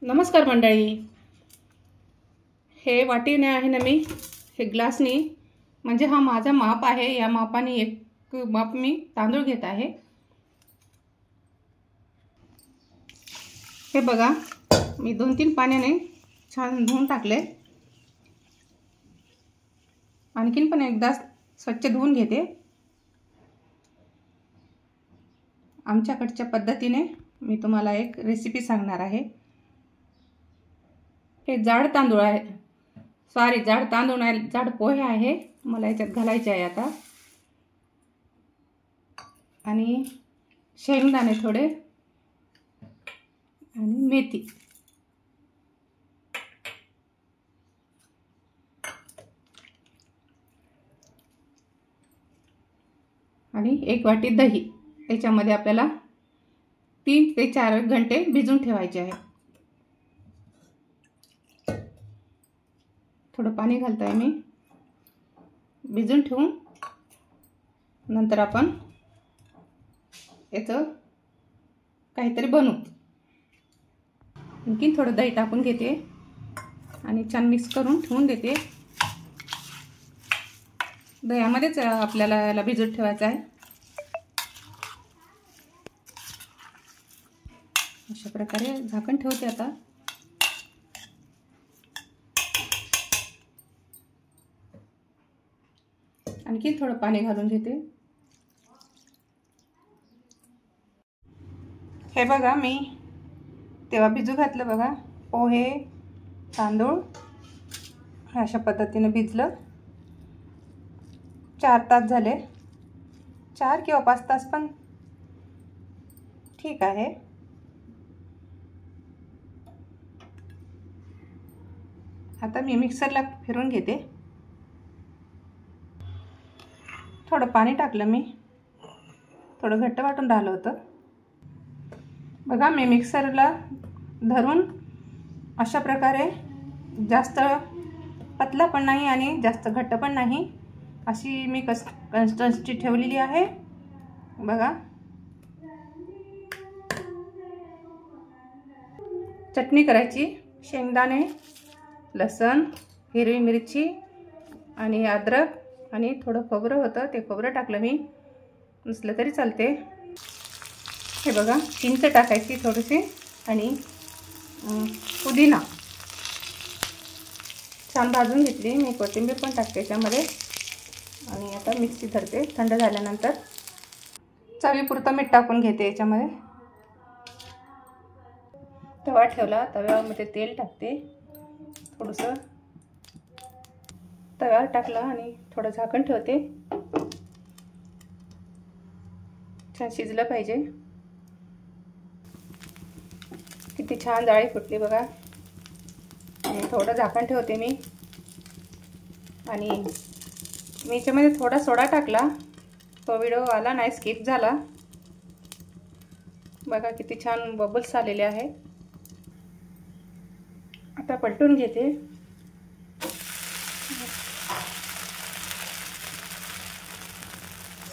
नमस्कार मंडळी, हे वाटीने आहे ना, मी हे ग्लासनी, म्हणजे हा माझा माप आहे। या मापाने एक माप मी तांदूळ घेत आहे। हे बघा, मी 2-3 पाण्याने छान धुवून टाकले। आणखीन पण एकदा स्वच्छ धुवून घेते। आमच्याकडच्या पद्धतीने मी तुम्हाला एक रेसिपी सांगणार आहे। हे जाड तांदूळ आहे, जाड तांदूळ नाही, जाड पोहे आहे। मला याच्यात घालायचे आहे आता, आणि शेंगदाणे थोडे, आणि मेथी, आणि 1 वाटी दही। याच्यामध्ये आपल्याला 3 ते 4 घंटे भिजून ठेवायचे आहे। थोडं पाणी घालते मी, भिजून ठेवून नंतर आपण याचं काहीतरी बनवू। आणखी थोडं दही टाकून घेते आणि छान मिक्स करून ठेवून देते। दह्यामध्येच आपल्याला याला भिजत ठेवायचं आहे। अशा प्रकारे झाकण ठेवते आता। आणखी थोडं पाणी घालून घेते। हे बघा, मी तेव्हा भिजू घातलं बघा, पोहे तांदूळ अशा पद्धतीने भिजलं। 4 तास झाले, 4 किंवा 5 तास पण ठीक आहे। आता मी मिक्सरला फिरवून घेते। थोडं पाणी टाकलं मी, थोडं घट्ट वाटून राहिलं होतं बघा। मी मिक्सरला धरून अशा प्रकारे, जास्त पतला पण नाही आणि जास्त घट्ट पण नाही, अशी मी कन्सिस्टन्सी ठेवलेली आहे बघा। चटणी करायची, शेंगदाणे, लसण, हिरवी मिरची आणि अद्रक, आणि थोडं खोबरं होतं, ते खोबरं टाकलं मी, नसलं तरी चालते। हे बघा, चिंच टाकायची थोडीशी, आणि पुदिना छान भाजून घेतली मी। कोथिंबीर पण टाकते त्याच्यामध्ये, आणि आता मिक्सी धरते। थंड झाल्यानंतर चवीपुरतं मीठ टाकून घेते याच्यामध्ये। तवा ठेवला, तव्यामध्ये तेल टाकते थोडंसं, तव्यावर टाकला आणि थोडं झाकण ठेवते। छान शिजलं पाहिजे। किती छान जाळी फुटली बघा। आणि थोडं झाकण ठेवते मी, आणि मी याच्यामध्ये थोडा सोडा टाकला, तो व्हिडिओ आला नाही, स्किप झाला बघा। किती छान बबल्स आलेले आहे। आता पलटून घेते।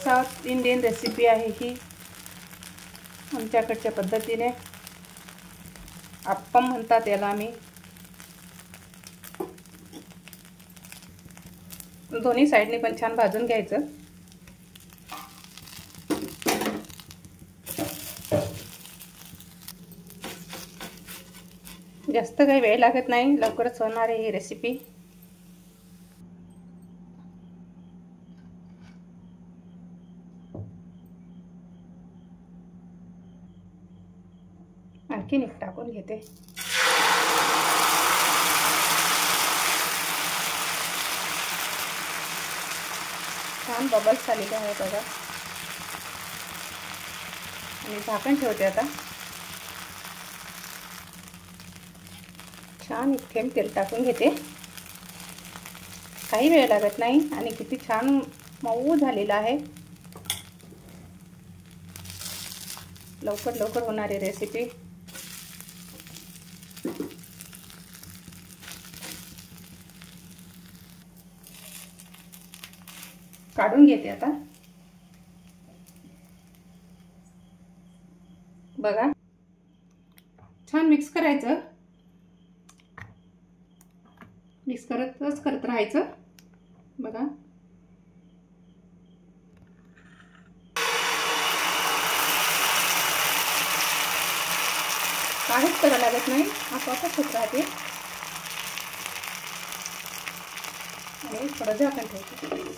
साऊथ इंडियन रेसिपी आहे ही, आमच्याकडच्या पद्धतीने। अप्पम म्हणतात याला आम्ही। दोन्ही साईडने पण छान भाजून घ्यायचं। जास्त काही वेळ लागत नाही, लवकरच होणार आहे ही रेसिपी। आणखीन एक टाकून घेते। छान बबल्स आलेले आहे बघा, आणि झाकण ठेवते आता। छान एक थेंब तेल टाकून घेते, काही वेळ लागत नाही, आणि किती छान मऊ झालेला आहे। लवकर लवकर होणारी रेसिपी। काढून घेते आता बघा। छान मिक्स करायचं, मिक्स करत राहायचं. बघा काहीच करावं लागत नाही, आपोआपच होत राहते. आणि थोडं झाकण ठेवायचं.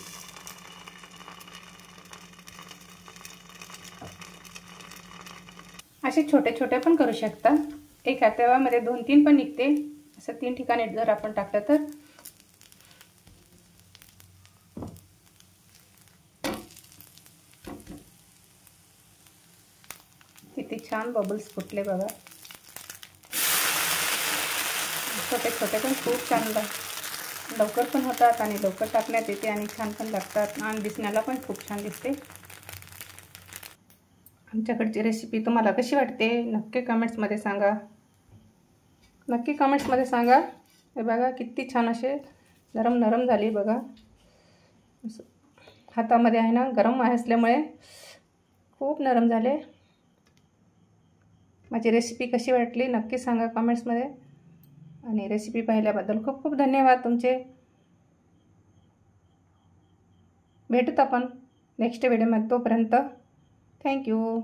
असे छोटे छोटे पण करू शकता. एका तव्यामध्ये 2-3 पण निघते. असं 3 ठिकाणी जर आपण टाकलं तर. किती छान बबल्स फुटले बघा. छोटे छोटे पण खूप छान लवकर पण होतात आणि लवकर टाकण्यात येते आणि छान पण लागतात आणि दिसण्याला पण खूप छान दिसते. आमच्याकडची रेसिपी तुम्हाला कशी वाटते नक्की कमेंट्समध्ये सांगा. नक्की कमेंट्समध्ये सांगा. हे बघा किती छान असे नरम झाली बघा. हातामध्ये आहे ना, गरम असल्यामुळे खूप नरम झाले. माझी रेसिपी कशी वाटली नक्की सांगा कमेंट्समध्ये. आणि रेसिपी पाहिल्याबद्दल खूप खूप धन्यवाद तुमचे. भेटूत आपण नेक्स्ट व्हिडिओमध्ये. तोपर्यंत थँक्यू.